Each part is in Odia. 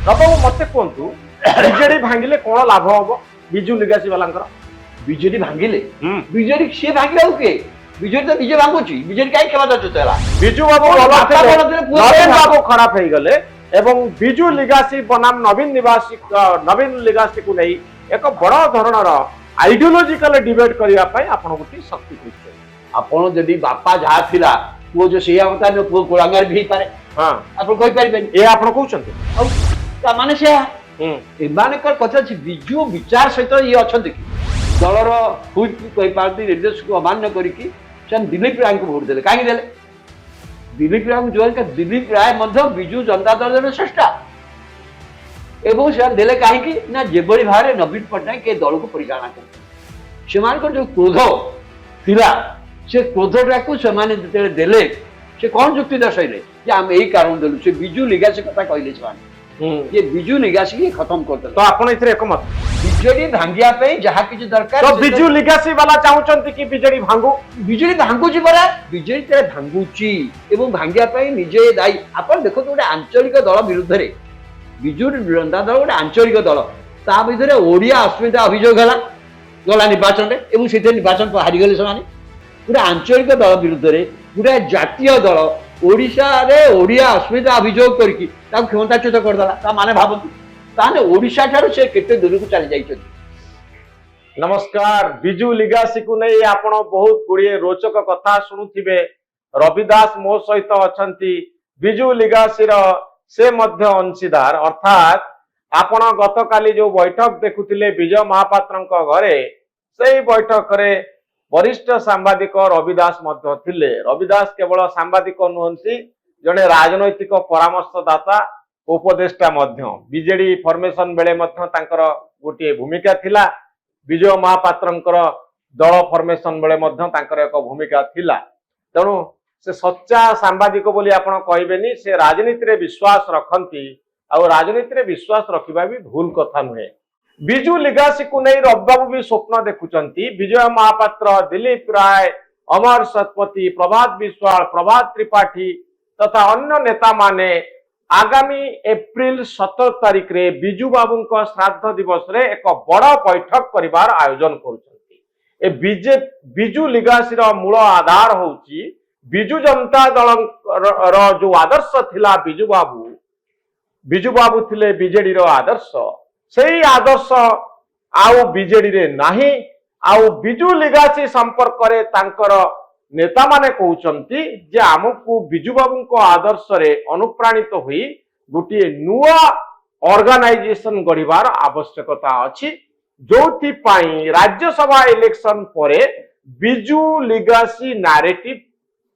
ବାବୁ ମତେ କୁହନ୍ତୁ ବିଜେଡି ଭାଙ୍ଗିଲେ କଣ ଲାଭ ହବ ବିଜୁ ଲିଗାସୀ ବାଲାଙ୍କର? ବିଜେଡି ଭାଙ୍ଗିଲେ ହୁଁ। ବିଜେଡି ସିଏ ଭାଙ୍ଗିଲେ ଆଉ କିଏ? ବିଜେଡି ତ ନିଜେ ଭାଙ୍ଗୁଛି। ବିଜେଡି କାହିଁ କ୍ଷମତାଚ୍ୟୁତ ହେଲା? ବିଜୁ ବାବୁ ଭଲ ଥିଲେ, ନବୀନ ବାବୁ ଖରାପ ହେଇଗଲେ ଏବଂ ବିଜୁ ଲିଗାସୀ ବନାମ ନବୀନ ଲିଗାସୀକୁ ନେଇ ଏକ ବଡ ଧରଣର ଆଇଡିଓଲୋଜିକାଲ ଡିବେଟ୍ କରିବା ପାଇଁ ଆପଣ ଗୋଟିଏ ଶକ୍ତି ଖୋଜୁଛନ୍ତି। ଆପଣ ଯଦି ବାପା ଯାହା ଥିଲା ପୁଅ ଯୋଉ ସେଇଆ କଥା ପୁଅ କୋଳାଙ୍ଗାର ବି ହେଇପାରେ। ହଁ, ଆପଣ କହିପାରିବେନି। ଏ ଆପଣ କହୁଛନ୍ତି। ଆଉ ତାମାନେ ସେୟା ହୁଁ। ଏମାନଙ୍କର କଥା ଅଛି। ବିଜୁ ବିଚାର ସହିତ ଇଏ ଅଛନ୍ତି କି? ଦଳର ହୁଇପ୍ କହିପାରନ୍ତି ନିର୍ଦ୍ଦେଶକୁ ଅମାନ୍ୟ କରିକି ସେମାନେ ଦିଲ୍ଲୀପ ରାୟଙ୍କୁ ଭୋଟ ଦେଲେ। କାହିଁକି ଦେଲେ? ଦିଲ୍ଲୀପ ରାୟଙ୍କୁ ଜୋର ଦିଲ୍ଲୀପ ରାୟ ମଧ୍ୟ ବିଜୁ ଜନତା ଦଳର ଶ୍ରେଷ୍ଠ ଏବଂ ସେମାନେ ଦେଲେ କାହିଁକି ନା ଯେଭଳି ଭାବରେ ନବୀନ ପଟ୍ଟନାୟକ ଏ ଦଳକୁ ପରିଚାଳନା କରୁଛନ୍ତି। ସେମାନଙ୍କର ଯୋଉ କ୍ରୋଧ ଥିଲା ସେ କ୍ରୋଧଟାକୁ ସେମାନେ ଯେତେବେଳେ ଦେଲେ ସେ କଣ ଯୁକ୍ତି ଦର୍ଶାଇଲେ ଯେ ଆମେ ଏଇ କାରଣ ଦେଲୁ। ସେ ବିଜୁ ଲିଗାସୀ କଥା କହିଲେ ସେମାନେ ଯେ ବିଜୁ ଲିଗାସୀ ଖତମ କରିଦେଲେ। ତ ଆପଣ ଏଥିରେ ଏକମତ? ବିଜେଡି ଭାଙ୍ଗିବା ପାଇଁ ଯାହା କିଛି ଦରକାର ତ ବିଜୁ ଲିଗାସୀ ବାଲା ଚାହୁଁଛନ୍ତି କି ବିଜେଡି ଭାଙ୍ଗୁ? ବିଜେଡି ଭାଙ୍ଗୁଛି ପରା। ବିଜେଡି ତେବେ ଭାଙ୍ଗୁଛି ଏବଂ ଭାଙ୍ଗିବା ପାଇଁ ନିଜେ ଦାୟୀ। ଆପଣ ଦେଖନ୍ତୁ ଗୋଟେ ଆଞ୍ଚଳିକ ଦଳ ବିରୁଦ୍ଧରେ ବିଜୁ ଜନତା ଦଳ ଗୋଟେ ଆଞ୍ଚଳିକ ଦଳ ତା ଭିତରେ ଓଡିଆ ଅସ୍ମିତା ଅଭିଯୋଗ ହେଲା ଗଲା ନିର୍ବାଚନରେ ଏବଂ ସେଥିରେ ନିର୍ବାଚନ ହାରିଗଲେ ସେମାନେ। ଗୋଟେ ଆଞ୍ଚଳିକ ଦଳ ବିରୁଦ୍ଧରେ ଗୋଟେ ଜାତୀୟ ଦଳ ଓଡିଶାରେ ଓଡିଆ ଅସ୍ମିତା ଅଭିଯୋଗ କରିକି ତାକୁ କ୍ଷମତାଚ୍ୟୁତ କରିଦେଲା। ତା ମାନେ ଭାବନ୍ତୁ ତାହେଲେ ଓଡିଶା ଠାରୁ ସେ କେତେ ଦୂରକୁ ଚାଲି ଯାଇଛନ୍ତି। ନମସ୍କାର। ବିଜୁ ଲିଗାସୀକୁ ନେଇ ଆପଣ ବହୁତ ଗୁଡିଏ ରୋଚକ କଥା ଶୁଣୁଥିବେ। ରବି ଦାସ ମୋ ସହିତ ଅଛନ୍ତି। ବିଜୁ ଲିଗାସୀର ସେ ମଧ୍ୟ ଅଂଶୀଦାର। ଅର୍ଥାତ୍ ଆପଣ ଗତକାଲି ଯୋଉ ବୈଠକ ଦେଖୁଥିଲେ ବିଜୟ ମହାପାତ୍ରଙ୍କ ଘରେ, ସେଇ ବୈଠକରେ ବରିଷ୍ଠ ସାମ୍ବାଦିକ ରବି ଦାସ ମଧ୍ୟ ଥିଲେ। ରବି ଦାସ କେବଳ ସାମ୍ବାଦିକ ନୁହନ୍ତି, ଜଣେ ରାଜନୈତିକ ପରାମର୍ଶଦାତା, ଉପଦେଷ୍ଟା ମଧ୍ୟ। ବିଜେଡି ଫର୍ମେସନ ବେଳେ ମଧ୍ୟ ତାଙ୍କର ଗୋଟିଏ ଭୂମିକା ଥିଲା। ବିଜୟ ମହାପାତ୍ରଙ୍କର ଦଳ ଫର୍ମେସନ ବେଳେ ମଧ୍ୟ ତାଙ୍କର ଏକ ଭୂମିକା ଥିଲା। ତେଣୁ ସେ ସଚ୍ଚା ସାମ୍ବାଦିକ ବୋଲି ଆପଣ କହିବେନି। ସେ ରାଜନୀତିରେ ବିଶ୍ୱାସ ରଖନ୍ତି ଆଉ ରାଜନୀତିରେ ବିଶ୍ୱାସ ରଖିବା ବି ଭୁଲ କଥା ନୁହେଁ। ବିଜୁ ଲିଗାସୀକୁ ନେଇ ରବିବାବୁ ବି ସ୍ୱପ୍ନ ଦେଖୁଛନ୍ତି। ବିଜୟ ମହାପାତ୍ର, ଦିଲ୍ଲୀପ ରାୟ, ଅମର ଶତପଥୀ, ପ୍ରଭାତ ବିଶ୍ୱାଳ, ପ୍ରଭାତ ତ୍ରିପାଠୀ ତଥା ଅନ୍ୟ ନେତାମାନେ ଆଗାମୀ ଏପ୍ରିଲ 17 ତାରିଖରେ ବିଜୁ ବାବୁଙ୍କ ଶ୍ରାଦ୍ଧ ଦିବସରେ ଏକ ବଡ ବୈଠକ କରିବାର ଆୟୋଜନ କରୁଛନ୍ତି। ଏ ବିଜୁ ଲିଗାସୀର ମୂଳ ଆଧାର ହଉଛି ବିଜୁ ଜନତା ଦଳର ଯୋଉ ଆଦର୍ଶ ଥିଲା। ବିଜୁ ବାବୁ ଥିଲେ ବିଜେଡିର ଆଦର୍ଶ। ସେଇ ଆଦର୍ଶ ଆଉ ବିଜେଡିରେ ନାହିଁ। ଆଉ ବିଜୁ ଲିଗାସୀ ସମ୍ପର୍କରେ ତାଙ୍କର ନେତାମାନେ କହୁଛନ୍ତି ଯେ ଆମକୁ ବିଜୁ ବାବୁଙ୍କ ଆଦର୍ଶରେ ଅନୁପ୍ରାଣିତ ହୋଇ ଗୋଟିଏ ନୂଆ ଅର୍ଗାନାଇଜେସନ ଗଢିବାର ଆବଶ୍ୟକତା ଅଛି, ଯୋଉଥିପାଇଁ ରାଜ୍ୟସଭା ଇଲେକ୍ସନ ପରେ ବିଜୁ ଲିଗାସୀ ନାରେଟିଭ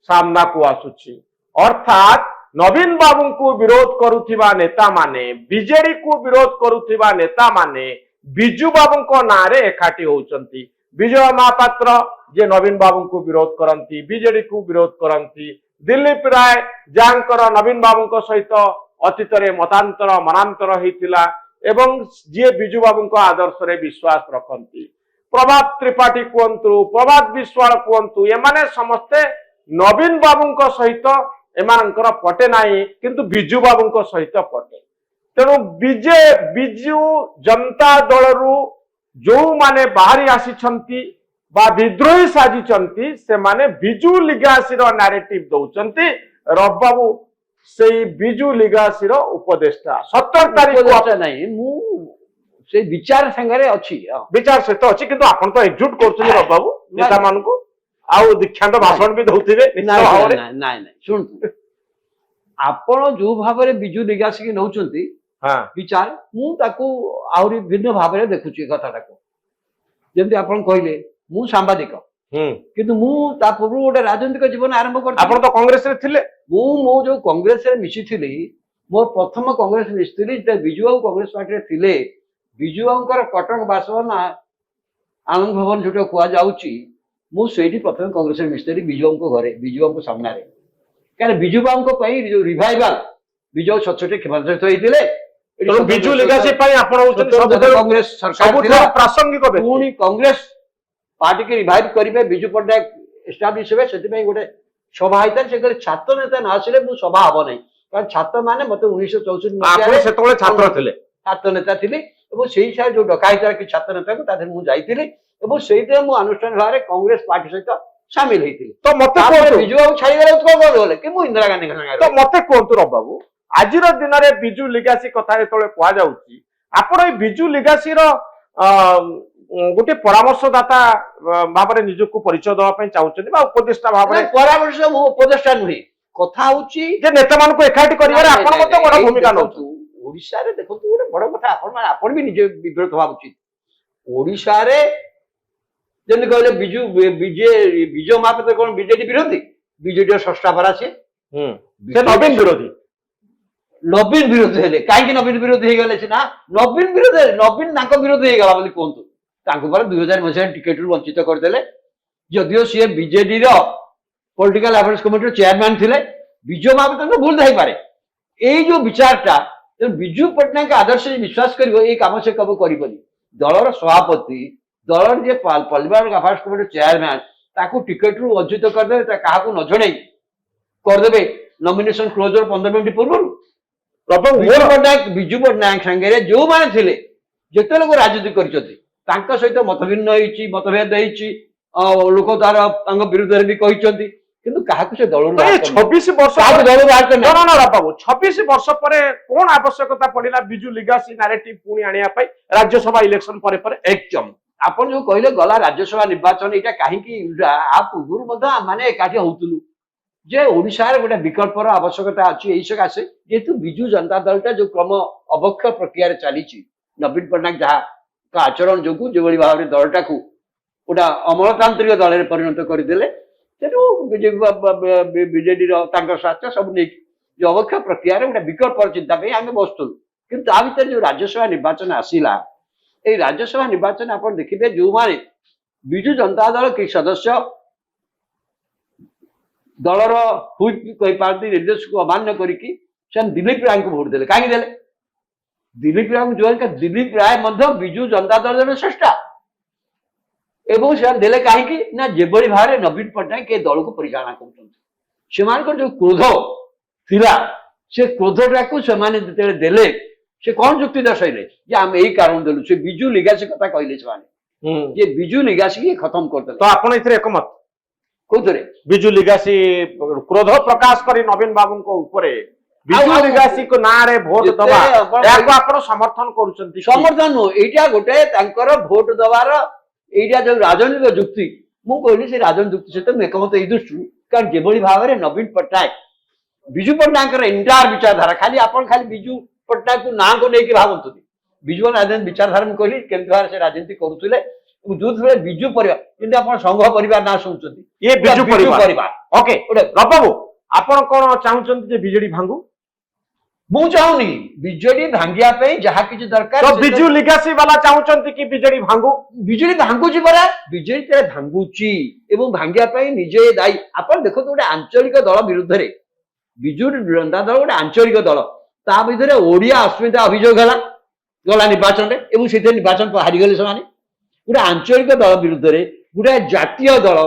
ସାମ୍ନାକୁ ଆସୁଛି। ଅର୍ଥାତ୍ ନବୀନ ବାବୁଙ୍କୁ ବିରୋଧ କରୁଥିବା ନେତାମାନେ, ବିଜେଡିକୁ ବିରୋଧ କରୁଥିବା ନେତାମାନେ ବିଜୁ ବାବୁଙ୍କ ନାଁରେ ଏକାଠି ହଉଛନ୍ତି। ବିଜୟ ମହାପାତ୍ର ଯେ ନବୀନ ବାବୁଙ୍କୁ ବିରୋଧ କରନ୍ତି, ବିଜେଡିକୁ ବିରୋଧ କରନ୍ତି। ଦିଲ୍ଲୀପ ରାୟ ଯାହାଙ୍କର ନବୀନ ବାବୁଙ୍କ ସହିତ ଅତୀତରେ ମନାନ୍ତର ହେଇଥିଲା ଏବଂ ଯିଏ ବିଜୁ ବାବୁଙ୍କ ଆଦର୍ଶରେ ବିଶ୍ୱାସ ରଖନ୍ତି। ପ୍ରଭାତ ତ୍ରିପାଠୀ କୁହନ୍ତୁ, ପ୍ରଭାତ ବିଶ୍ୱାଳ କୁହନ୍ତୁ, ଏମାନେ ସମସ୍ତେ ନବୀନ ବାବୁଙ୍କ ସହିତ ଏମାନଙ୍କର ପଟେ ନାହିଁ, କିନ୍ତୁ ବିଜୁ ବାବୁଙ୍କ ସହିତ ପଟେ। ତେଣୁ ବିଜୁ ଜନତା ଦଳରୁ ଯୋଉମାନେ ବାହାରି ଆସିଛନ୍ତି ବା ବିଦ୍ରୋହୀ ସାଜିଛନ୍ତି, ସେମାନେ ବିଜୁ ଲିଗାସୀର ନାରେଟିଭ ଦଉଛନ୍ତି। ରବିବାବୁ ସେଇ ବିଜୁ ଲିଗାସୀର ଉପଦେଷ୍ଟା। 17 ତାରିଖ ନାହିଁ ମୁଁ ସେ ବିଚାର ସାଙ୍ଗରେ ଅଛି, ବିଚାର ସହିତ ଅଛି, କିନ୍ତୁ ଆପଣ ତ ଏକଜୁଟ କରୁଛନ୍ତି ରବିବାବୁ ନେତାମାନଙ୍କୁ ଆଉ ଦୀକ୍ଷାନ୍ତ ଭାଷଣ ବି ଦଉଥିବେ। ନାଇଁ ଶୁଣନ୍ତୁ, ଆପଣ ଯୋଉ ଭାବରେ ବିଜୁ ଲିଗାସୀ ନଉଛନ୍ତି ବିଚାର, ମୁଁ ତାକୁ ଆହୁରି ଭିନ୍ନ ଭାବରେ ଦେଖୁଛି କଥାଟାକୁ। ଯେମିତି ଆପଣ କହିଲେ ମୁଁ ସାମ୍ବାଦିକ, କିନ୍ତୁ ମୁଁ ତା ପୂର୍ବରୁ ଗୋଟେ ରାଜନୈତିକ ଜୀବନ ଆରମ୍ଭ କରିଥିଲି। ଆପଣ ତ କଂଗ୍ରେସରେ ଥିଲେ। ମୁଁ ଯୋଉ କଂଗ୍ରେସରେ ମିଶିଥିଲି, ମୋର ପ୍ରଥମ କଂଗ୍ରେସ ମିଶିଥିଲି ଯେତେବେଳେ ବିଜୁ ବାବୁ କଂଗ୍ରେସ ପାର୍ଟିରେ ଥିଲେ। ବିଜୁ ବାବୁଙ୍କର କଟକ ବାସଭବନ ଆନନ୍ଦ ଭବନ ଯୋଉଟା କୁହାଯାଉଛି, ମୁଁ ସେଇଠି ପ୍ରଥମେ କଂଗ୍ରେସରେ ମିଶିଥିଲି ବିଜୁ ବାବୁଙ୍କ ଘରେ, ବିଜୁ ବାବୁଙ୍କ ସାମ୍ନାରେ। କାରଣ ବିଜୁ ବାବୁଙ୍କ ପାଇଁ ଯୋଉ ରିଭାଇଭାଲ ବିଜୁ ବାବୁ ସଚ୍ଚୋଟ କ୍ଷମତାଚ୍ୟୁତ ହେଇଥିଲେ। ବିଜୁ ଲିଗାସୀ ପାଇଁ ଆପଣ କଂଗ୍ରେସ ସରକାର ପ୍ରାସଙ୍ଗିକ। ପୁଣି କଂଗ୍ରେସ ପାର୍ଟିକି ରିଭାଇଭ କରିବେ, ବିଜୁ ପଟ୍ଟନାୟକ ଏଷ୍ଟାବ୍ଲିଶ ହେବେ, ସେଥିପାଇଁ ଗୋଟେ ସଭା ହେଇଥାଏ। ସେ ଛାତ୍ର ନେତା ନ ଆସିଲେ ମୁଁ ସଭା ହବ ନାହିଁ, କାରଣ ଛାତ୍ର ମାନେ ମତେ 1964 ଆପଣ ମସିହାରେ ସେତେବେଳେ ଛାତ୍ର ଥିଲେ। ଛାତ୍ର ନେତା ଥିଲି ଏବଂ ସେଇ ହିସାବରେ ଯୋଉ ଡକା ହେଇଥିଲା କି ଛାତ୍ର ନେତାକୁ ତା ଦେହରେ ମୁଁ ଯାଇଥିଲି ଏବଂ ସେଇଥିରେ ମୁଁ ଆନୁଷ୍ଠାନ ଭାବରେ କଂଗ୍ରେସ ପାର୍ଟି ସହିତ ସାମିଲ ହେଇଥିଲି। ତ ମତେ ତାପରେ କୁହନ୍ତୁ ବିଜୁ ବାବୁ ଛାଡିଗଲେ କଣ ଗଲେ କି ମୁଁ ଇନ୍ଦିରା ଗାନ୍ଧୀଙ୍କ ତ ସାଙ୍ଗରେ ମତେ କୁହନ୍ତୁ ରବି ବାବୁ, ଆଜିର ଦିନରେ ବିଜୁ ଲିଗାସି କଥା ଯେତେବେଳେ କୁହାଯାଉଛି, ଆପଣ ଏଇ ବିଜୁ ଲିଗାସିର ଗୋଟେ ପରାମର୍ଶଦାତା ଭାବରେ ନିଜକୁ ପରିଚୟ ଦେବା ପାଇଁ ଚାହୁଁଛନ୍ତି ବା ଉପଦେଷ୍ଟା ଭାବରେ, ପରାମର୍ଶ ମୁଁ ଉପଦେଷ୍ଟା ନୁହେଁ, କଥା ହଉଛି ଯେ ନେତାମାନଙ୍କୁ ଏକାଠି କରିବାରେ ଆପଣ ମଧ୍ୟ ବଡ ଭୂମିକା ନେଉଛନ୍ତି। ଓଡିଶାରେ ଦେଖନ୍ତୁ ଗୋଟେ ବଡ କଥା ଆପଣ ବି ନିଜେ ବିବ୍ରତ ହବା ଉଚିତ। ଓଡିଶାରେ ଯେମିତି କହିଲେ ବିଜୟ ମହାପାତ୍ର କଣ ବିଜେଡି ବିରୋଧୀ? ବିଜେଡିର ଷଷ୍ଠା ପରା ସିଏ। ସେ ନବୀନ ବିରୋଧୀ। ନବୀନ ବିରୋଧୀ ହେଲେ କାହିଁକି ନବୀନ ବିରୋଧୀ ହେଇଗଲେ ସିନା ନବୀନ ବିରୋଧୀ ନବୀନ ତାଙ୍କ ବିରୋଧୀ ହେଇଗଲା ବୋଲି କୁହନ୍ତୁ। ତାଙ୍କୁ ପରେ 2000 ମସିହାରେ ଟିକେଟରୁ ବଞ୍ଚିତ କରିଦେଲେ। ଯଦିଓ ସିଏ ବିଜେଡିର ପଲିଟିକାଲ ଆଫେୟାର୍ସ କମିଟିର ଚେୟାରମ୍ୟାନ ଥିଲେ। ବିଜୟ ମହାପାତ୍ର ଭୁଲ ଥାଇପାରେ। ଏଇ ଯୋଉ ବିଚାରଟା ବିଜୁ ପଟ୍ଟନାୟକ ଆଦର୍ଶ ବିଶ୍ୱାସ କରିବ ଏଇ କାମ ସେ କବ କରିବନି। ଦଳର ସଭାପତି ଦଳର ଯିଏ ପଲିଟିକାଲ ଆଫେୟାର୍ସ କମିଟିର ଚେୟାରମ୍ୟାନ ତାକୁ ଟିକେଟରୁ ବଞ୍ଚିତ କରିଦେବେ, କାହାକୁ ନ ଜଣେଇ କରିଦେବେ ନମିନେସନ କ୍ଲୋଜର 15 ମିନିଟ୍ ପୂର୍ବରୁ। ବିଜୁ ପଟ୍ଟନାୟକ ସାଙ୍ଗରେ ଯୋଉମାନେ ଥିଲେ ଯେତେ ଲୋକ ରାଜନୀତି କରିଛନ୍ତି ତାଙ୍କ ସହିତ ମତଭିନ୍ନ ହେଇଛି, ମତଭେଦ ହେଇଛି, ଲୋକ ତାର ତାଙ୍କ ବିରୁଦ୍ଧରେ ବି କହିଛନ୍ତି, କିନ୍ତୁ କାହାକୁ ସେ ଦଳରୁ 26 ବର୍ଷ ଦଳରୁ ବାହାର କରି ବାବୁ 26 ବର୍ଷ ପରେ କଣ ଆବଶ୍ୟକତା ପଡିଲା ବିଜୁ ଲିଗାସି ନାରେଟିଭ ପୁଣି ଆଣିବା ପାଇଁ ରାଜ୍ୟସଭା ଇଲେକ୍ସନ ପରେ ପରେ? ଏକଦମ ଆପଣ ଯୋଉ କହିଲେ ଗଲା ରାଜ୍ୟସଭା ନିର୍ବାଚନ, ଏଇଟା କାହିଁକି ଆ ପୂର୍ବରୁ ମଧ୍ୟ ମାନେ ଏକାଠି ହଉଥିଲୁ ଯେ ଓଡିଶାରେ ଗୋଟେ ବିକଳ୍ପର ଆବଶ୍ୟକତା ଅଛି। ଏଇ ସକାଶେ ଯେହେତୁ ବିଜୁ ଜନତା ଦଳଟା ଯୋଉ କ୍ରମ ଅବକ୍ଷ ପ୍ରକ୍ରିୟାରେ ଚାଲିଛି, ନବୀନ ପଟ୍ଟନାୟକ ଯାହା ଆଚରଣ ଯୋଗୁଁ ଯେଭଳି ଭାବରେ ଦଳଟାକୁ ଗୋଟେ ଅମଳତାନ୍ତ୍ରିକ ଦଳରେ ପରିଣତ କରିଦେଲେ, ତେଣୁ ବିଜେଡିର ତାଙ୍କ ସ୍ୱାର୍ଥ ସବୁ ନେଇକି ଯୋଉ ଅବକ୍ଷ ପ୍ରକ୍ରିୟାରେ ଗୋଟେ ବିକଳ୍ପର ଚିନ୍ତା ପାଇଁ ଆମେ ବସୁଥିଲୁ। କିନ୍ତୁ ତା ଭିତରେ ଯୋଉ ରାଜ୍ୟସଭା ନିର୍ବାଚନ ଆସିଲା, ଏଇ ରାଜ୍ୟସଭା ନିର୍ବାଚନ ଆପଣ ଦେଖିବେ ଯୋଉମାନେ ବିଜୁ ଜନତା ଦଳ କି ସଦସ୍ୟ ଦଳର ହୁଇପ୍ କହିପାରନ୍ତି ନିର୍ଦ୍ଦେଶକୁ ଅମାନ୍ୟ କରିକି ସେମାନେ ଦିଲ୍ଲୀପ ରାୟଙ୍କୁ ଭୋଟ ଦେଲେ। କାହିଁକି ଦେଲେ? ଦିଲ୍ଲୀପ ରାୟଙ୍କୁ ଯୋଉ ଦିଲ୍ଲୀପ ରାୟ ମଧ୍ୟ ବିଜୁ ଜନତା ଦଳର ଶ୍ରେଷ୍ଠ ଏବଂ ସେମାନେ ଦେଲେ କାହିଁକି ନା ଯେଭଳି ଭାବରେ ନବୀନ ପଟ୍ଟନାୟକ ଏ ଦଳକୁ ପରିଚାଳନା କରୁଛନ୍ତି, ସେମାନଙ୍କର ଯୋଉ କ୍ରୋଧ ଥିଲା ସେ କ୍ରୋଧଟାକୁ ସେମାନେ ଯେତେବେଳେ ଦେଲେ ସେ କଣ ଯୁକ୍ତି ଦର୍ଶାଇଲେ ଯେ ଆମେ ଏଇ କାରଣ ଦେଲୁ। ସେ ବିଜୁ ଲିଗାସି କଥା କହିଲେ ସେମାନେ ଯେ ବିଜୁ ଲିଗାସି ଖତମ କରିଦେଲେ। ତ ଆପଣ ଏଥିରେ ଏକମତ? କୋଉଥିରେ? ବିଜୁ ଲିଗାସି କ୍ରୋଧ ପ୍ରକାଶ କରି ନବୀନ ବାବୁଙ୍କ ଉପରେ ବିଜୁ ଲିଗାସିଙ୍କ ନାଁରେ ଭୋଟ ଦବା ଏହାକୁ ଆପଣ ସମର୍ଥନ କରୁଛନ୍ତି? ସମର୍ଥନ ନୁହଁ, ଏଇଟା ଗୋଟେ ତାଙ୍କର ଭୋଟ ଦବାର ଏଇଟା ଯୋଉ ରାଜନୈତିକ ଯୁକ୍ତି, ମୁଁ କହିଲି ସେ ରାଜନୈତିକ ଯୁକ୍ତି ସହିତ ମୁଁ ଏକମତ ଏଇ ଦୃଷ୍ଟିରୁ କାରଣ ଯେଭଳି ଭାବରେ ନବୀନ ପଟ୍ଟନାୟକ ବିଜୁ ପଟ୍ଟନାୟକଙ୍କର ଏଣ୍ଟାୟାର ବିଚାରଧାରା ଖାଲି ଆପଣ ଖାଲି ବିଜୁ ପଟ୍ଟନାୟକକୁ ନାଁକୁ ନେଇକି ଭାବନ୍ତୁନି। ବିଜୁ ରାଜନୀତି ବିଚାରଧାରା ମୁଁ କହିଲି କେମିତି ଭାବରେ ସେ ରାଜନୀତି କରୁଥିଲେ ଯୋଉଥିରେ ବିଜୁ ପରିବାର ଯେମିତି ଆପଣ ସଂଘ ପରିବାର ନାଁ ଶୁଣୁଛନ୍ତି, ଇଏ ବିଜୁ ପରିବାର। ଓକେ ରବି ବାବୁ, ଆପଣ କଣ ଚାହୁଁଛନ୍ତି ଯେ ବିଜେଡି ଭାଙ୍ଗୁ? ମୁଁ ଚାହୁଁନି ବିଜେଡି ଭାଙ୍ଗିବା ପାଇଁ ଯାହା କିଛି ଦରକାର ବିଜୁ ଲିଗାସି ବାଲା ଚାହୁଁଛନ୍ତି କି ବିଜେଡି ଭାଙ୍ଗୁ? ବିଜେଡି ଭାଙ୍ଗୁଛି ପରା, ବିଜେଡି ଭାଙ୍ଗୁଛି ଏବଂ ଭାଙ୍ଗିବା ପାଇଁ ନିଜେ ଦାୟୀ। ଆପଣ ଦେଖନ୍ତୁ ଗୋଟେ ଆଞ୍ଚଳିକ ଦଳ ବିରୁଦ୍ଧରେ ବିଜୁ ଜନତା ଦଳ ଗୋଟେ ଆଞ୍ଚଳିକ ଦଳ, ତା ଭିତରେ ଓଡିଆ ଅସ୍ମିତା ଅଭିଯୋଗ ହେଲା ଗଲା ନିର୍ବାଚନରେ ଏବଂ ସେଥିରେ ନିର୍ବାଚନ ହାରିଗଲେ ସେମାନେ। ଗୋଟେ ଆଞ୍ଚଳିକ ଦଳ ବିରୁଦ୍ଧରେ ଗୋଟେ ଜାତୀୟ ଦଳ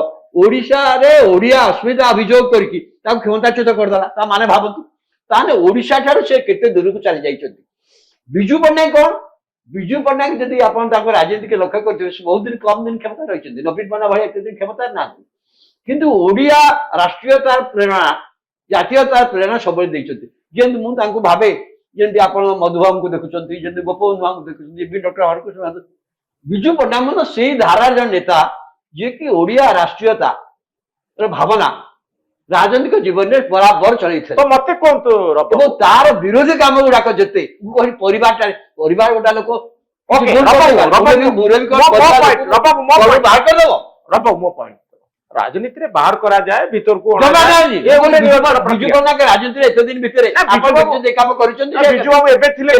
ଓଡିଶାରେ ଓଡିଆ ଅସ୍ମିତା ଅଭିଯୋଗ କରିକି ତାକୁ କ୍ଷମତାଚ୍ୟୁତ କରିଦେଲା। ତା ମାନେ ଭାବନ୍ତୁ, ତାହେଲେ ଓଡିଶା ଠାରୁ ସେ କେତେ ଦୂରକୁ ଚାଲି ଯାଇଛନ୍ତି। ବିଜୁ ପଟ୍ଟନାୟକ କଣ? ବିଜୁ ପଟ୍ଟନାୟକ ଯଦି ଆପଣ ତାଙ୍କ ରାଜନୀତିକ ଲକ୍ଷ୍ୟ କରିଥିବେ ସେ ବହୁତ ଦିନ କମ ଦିନ କ୍ଷମତା ରହିଛନ୍ତି, ନବୀନ ପଟ୍ଟନାୟକ ଭଳିଆ ଏତେ ଦିନ କ୍ଷମତାରେ ନାହାନ୍ତି। କିନ୍ତୁ ଓଡିଆ ରାଷ୍ଟ୍ରୀୟତାର ପ୍ରେରଣା ଜାତୀୟତାର ପ୍ରେରଣା ସବୁବେଳେ ଦେଇଛନ୍ତି। ଯେମିତି ମୁଁ ତାଙ୍କୁ ଭାବେ ଯେମିତି ଆପଣ ମଧୁବାବୁଙ୍କୁ ଦେଖୁଛନ୍ତି, ଯେମିତି ଗୋପବନ୍ଧୁ ବାବୁଙ୍କୁ ଦେଖୁଛନ୍ତି, ଡକ୍ଟର ହରକୃଷ୍ଣ ବିଜୁ ପଟ୍ଟନାୟକ ସେଇ ଧାରାର ଜଣେ ନେତା ଯିଏକି ଓଡିଆ ରାଷ୍ଟ୍ରୀୟତା ଭାବନା ରାଜନୈତିକ ଜୀବନରେ ବରାବର ଚଳେଇଥିଲେ। ତ ମତେ କୁହନ୍ତୁ ଏବଂ ତାର ବିରୋଧୀ କାମ ଗୁଡାକ ଯେତେ ମୁଁ କହିଲି ପରିବାର ଗୋଟା ଲୋକ ରାଜନୀତିରେ ବାହାର କରାଯାଏ ଭିତରକୁ ବିଜୁ ପଟ୍ଟନାୟକ ରାଜନୀତିରେ ଏତେ ଦିନ ଭିତରେ କାମ କରିଛନ୍ତି। ବିଜୁ ବାବୁ ଏବେ ଥିଲେ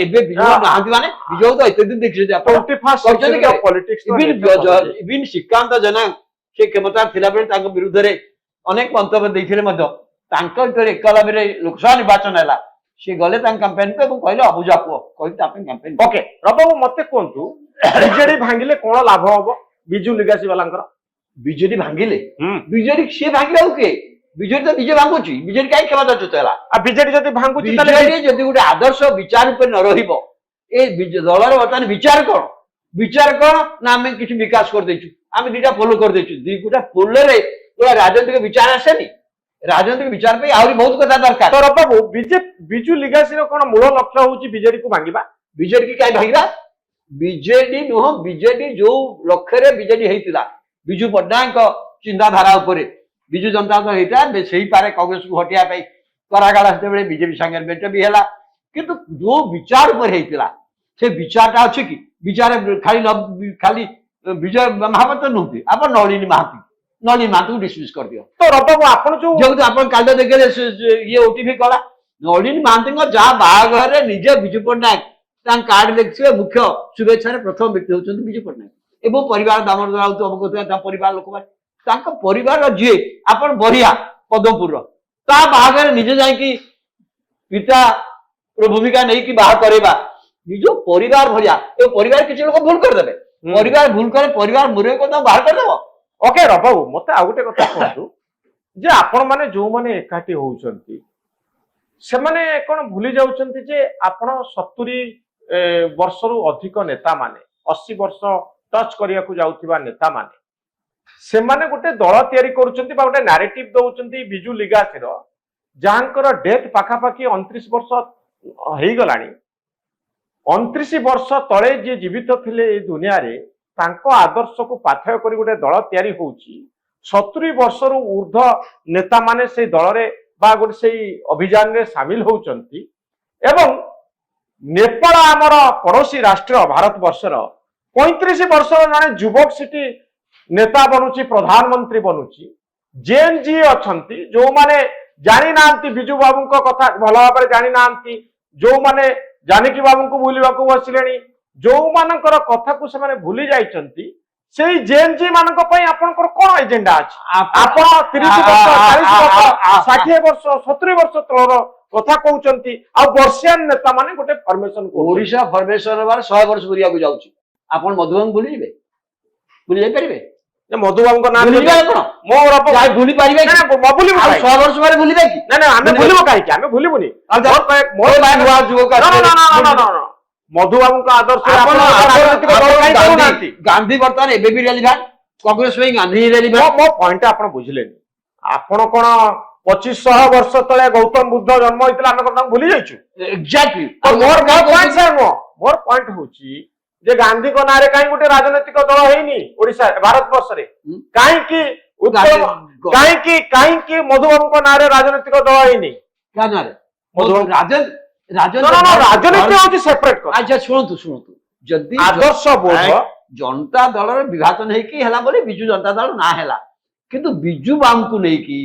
ଏବେ ବିଜୁ ନାହାନ୍ତି ମାନେ ବିଜୁ ତ ଏତେ ଦିନ ଦେଖିଛନ୍ତି ଆପଣ। ଶ୍ରୀକାନ୍ତ ଜେନା ସେ କ୍ଷମତା ଥିଲାବେଳେ ତାଙ୍କ ବିରୁଦ୍ଧରେ ଅନେକ ମନ୍ତବ୍ୟ ଦେଇଥିଲେ ମଧ୍ୟ ତାଙ୍କ ଭିତରେ ଏକଲବ୍ୟରେ ଲୋକସଭା ନିର୍ବାଚନ ହେଲା, ସେ ଗଲେ ତାଙ୍କ କ୍ୟାମ୍ପେନକୁ ଏବଂ କହିଲେ ଅବୁଝା ପୁଅ କହିକି ତା ପାଇଁ କ୍ୟାମ୍ପେନ। ଓକେ ରବି ବାବୁ ମତେ କୁହନ୍ତୁ ବିଜେଡି ଭାଙ୍ଗିଲେ କଣ ଲାଭ ହବ ବିଜୁ ଲିଗାସି ବାଲାଙ୍କର? ବିଜେଡି ଭାଙ୍ଗିଲେ ବିଜେଡି ସିଏ ଭାଙ୍ଗିବାକୁ କିଏ? ବିଜେଡି ତ ନିଜେ ଭାଙ୍ଗୁଛି ବିଜେଡି କାହିଁ କ୍ଷମତାଚ୍ୟୁତ ହେଲା ବିଜେଡି ଯଦି ଭାଙ୍ଗୁଛି ବିଜେଡି ଯଦି ଗୋଟେ ଆଦର୍ଶ ବିଚାର ଉପରେ ନ ରହିବ ଏ ଦଳର ବର୍ତ୍ତମାନ ବିଚାର କଣ ନା ଆମେ କିଛି ବିକାଶ କରିଦେଇଛୁ ଆମେ ଦିଟା ପୋଲ କରିଦେଇଛୁ ଗୋଟା ପୋଲରେ ଗୋଟା ରାଜନୈତିକ ବିଚାର ଆସେନି ରାଜନୈତିକ ବିଚାର ପାଇଁ ଆହୁରି ବହୁତ କଥା ଦରକାର ତ ବାବୁ ବିଜୁ ଲିଗାସିର କଣ ମୂଳ ଲକ୍ଷ୍ୟ ହଉଛି ବିଜେଡି କୁ ଭାଙ୍ଗିବା ବିଜେଡି କି କାହିଁ ଭାଙ୍ଗିବା ବିଜେଡି ନୁହଁ ବିଜେଡି ଯୋଉ ଲକ୍ଷ୍ୟରେ ବିଜେଡି ହେଇଥିଲା ବିଜୁ ପଟ୍ଟନାୟକ ଚିନ୍ତାଧାରା ଉପରେ ବିଜୁ ଜନତା ଦଳ ହେଇଥିଲା ସେଇପାରେ କଂଗ୍ରେସକୁ ହଟିବା ପାଇଁ କରାଗଲା ସେତେବେଳେ ବିଜେପି ସାଙ୍ଗରେ ଭେଟ ବି ହେଲା କିନ୍ତୁ ଯୋଉ ବିଚାର ଉପରେ ହେଇଥିଲା ସେ ବିଚାରଟା ଅଛି କି ବିଚାର ଖାଲି ବିଜୟ ମହାପାତ୍ର ନୁହନ୍ତି ଆପଣ ନଳିନୀ ମହାନ୍ତିକୁ ଡିସମିସ୍ କରିଦିଅ ତ ବାବୁ ଆପଣ ଯେହେତୁ ଆପଣ କାଲି ଦେଖିଲେ ଇଏ ଓଟିଭି କଲା ନଳିନୀ ମହାନ୍ତିଙ୍କ ଯାହା ବାହାଘରରେ ନିଜେ ବିଜୁ ପଟ୍ଟନାୟକ ତାଙ୍କ କାର୍ଡ ଲେଖିଥିବେ ମୁଖ୍ୟ ଶୁଭେଚ୍ଛାରେ ପ୍ରଥମ ବ୍ୟକ୍ତି ହଉଛନ୍ତି ବିଜୁ ପଟ୍ଟନାୟକ ଏବଂ ପରିବାର ଦାମୋଦର ରାଉତ ଅବଗତ ତାଙ୍କ ପରିବାର ଲୋକମାନେ ତାଙ୍କ ପରିବାରର ଯିଏ ଆପଣ ବଢିଆ ପଦମପୁରର ତା ବାହାଘରରେ ନିଜେ ଯାଇକି ପିତାର ଭୂମିକା ନେଇକି ବାହା କରେଇବା ନିଜ ପରିବାର ଭଳିଆ ଏ ପରିବାର କିଛି ଲୋକ ଭୁଲ କରିଦେବେ ପରିବାର ଭୁଲ କରେ ପରିବାର ମୁରେ ତାକୁ ବାହାର କରିଦେବ ଓକେ ବାବୁ ମତେ ଆଉ ଗୋଟେ କଥା କୁହନ୍ତୁ ଯେ ଆପଣ ମାନେ ଯୋଉମାନେ ଏକାଠି ହଉଛନ୍ତି ସେମାନେ କଣ ଭୁଲି ଯାଉଛନ୍ତି ଯେ ଆପଣ 70 ବର୍ଷରୁ ଅଧିକ ନେତା ମାନେ 80 ବର୍ଷ ଟଚ୍ କରିବାକୁ ଯାଉଥିବା ନେତା ମାନେ ସେମାନେ ଗୋଟେ ଦଳ ତିଆରି କରୁଛନ୍ତି ବା ଗୋଟେ ନାରେଟିଭ ଦଉଛନ୍ତି ବିଜୁ ଲିଗାସିର ଯାହାଙ୍କର ଡେଥ୍ ପାଖାପାଖି 29 ବର୍ଷ ହେଇଗଲାଣି 29 ବର୍ଷ ତଳେ ଯିଏ ଜୀବିତ ଥିଲେ ଏଇ ଦୁନିଆରେ ତାଙ୍କ ଆଦର୍ଶକୁ ପାଥେୟ କରି ଗୋଟେ ଦଳ ତିଆରି ହଉଛି 70 ବର୍ଷରୁ ଊର୍ଦ୍ଧ୍ୱ ନେତା ମାନେ ସେଇ ଦଳରେ ବା ଗୋଟେ ସେଇ ଅଭିଯାନରେ ସାମିଲ ହଉଛନ୍ତି ଏବଂ ନେପାଳ ଆମର ପଡୋଶୀ ରାଷ୍ଟ୍ର ଭାରତ ବର୍ଷର 35 ବର୍ଷର ଜଣେ ଯୁବକ ସେଠି ନେତା ବନୁଛି ପ୍ରଧାନମନ୍ତ୍ରୀ ବନୁଛି ଜେଏନଜି ଅଛନ୍ତି ଯୋଉମାନେ ଜାଣି ନାହାନ୍ତି ବିଜୁ ବାବୁଙ୍କ କଥା ଭଲ ଭାବରେ ଜାଣି ନାହାନ୍ତି ଯୋଉମାନେ ଜାନକୀ ବାବୁଙ୍କୁ ଭୁଲିବାକୁ ବସିଲେଣି ଯୋଉମାନଙ୍କର କଥାକୁ ସେମାନେ ଭୁଲି ଯାଇଛନ୍ତି ସେଇ ଜେଏନଜି ମାନଙ୍କ ପାଇଁ ଆପଣଙ୍କର କଣ ଏଜେଣ୍ଡା ଅଛି ଆପଣ 30 ବର୍ଷ 40 ବର୍ଷ 60 ବର୍ଷ 70 ବର୍ଷ ତଳର କଥା କହୁଛନ୍ତି ଆଉ ବର୍ଷିଆନ ନେତା ମାନେ ଗୋଟେ ଫର୍ମେସନ ଓଡିଶା ଫର୍ମେସନ ହେବାର 100 ବର୍ଷ କରିବାକୁ ଯାଉଛି ଆପଣ ମଧୁବାବୁଙ୍କୁ ଭୁଲିଯିବେ ଭୁଲି ଯାଇପାରିବେ ମଧୁବାବୁଙ୍କ ନାଁ ମୋର ଭୁଲି ପାରିବେ 100 ବର୍ଷ ପରେ ଭୁଲିବେ କି ନା ଆମେ ଭୁଲିବୁ କାହିଁକି ଆମେ ଭୁଲିବୁନି ମଧୁବାବୁଙ୍କ ଆଦର୍ଶ ଗାନ୍ଧୀ ବର୍ତ୍ତମାନ ଏବେ ବି ରେଲିଭାଣ୍ଟ କଂଗ୍ରେସ ପାଇଁ ଗାନ୍ଧୀ ରେଲିଭାଣ୍ଟ ମୋ ପଏଣ୍ଟ ଆପଣ ବୁଝିଲେନି ଆପଣ କଣ 2500 ବର୍ଷ ତଳେ ଗୌତମ ବୁଦ୍ଧ ଜନ୍ମ ହେଇଥିଲା ଆମେ କଣ ତାଙ୍କୁ ଭୁଲି ଯାଇଛୁ ଏକ୍ଜାକ୍ଟଲି ମୋର ପଏଣ୍ଟ ହଉଛି ଯେ ଗାନ୍ଧୀଙ୍କ ନାଁରେ କାହିଁ ଗୋଟେ ରାଜନୈତିକ ଦଳ ହେଇନି ଓଡିଶା ଭାରତ ବର୍ଷରେ କାହିଁକି କାହିଁକି ମଧୁବାବୁଙ୍କ ନାଁରେ ରାଜନୈତିକ ଦଳ ହେଇନି ରାଜନୀତି ହଉଛି ସେପାରେଟ ଆଚ୍ଛା ଶୁଣନ୍ତୁ ଯଦି ଆଦର୍ଶ ବୋଧ ଜନତା ଦଳର ବିଭାଜନ ହେଇକି ହେଲା ବୋଲି ବିଜୁ ଜନତା ଦଳ ନା ହେଲା କିନ୍ତୁ ବିଜୁ ବାବୁଙ୍କୁ ନେଇକି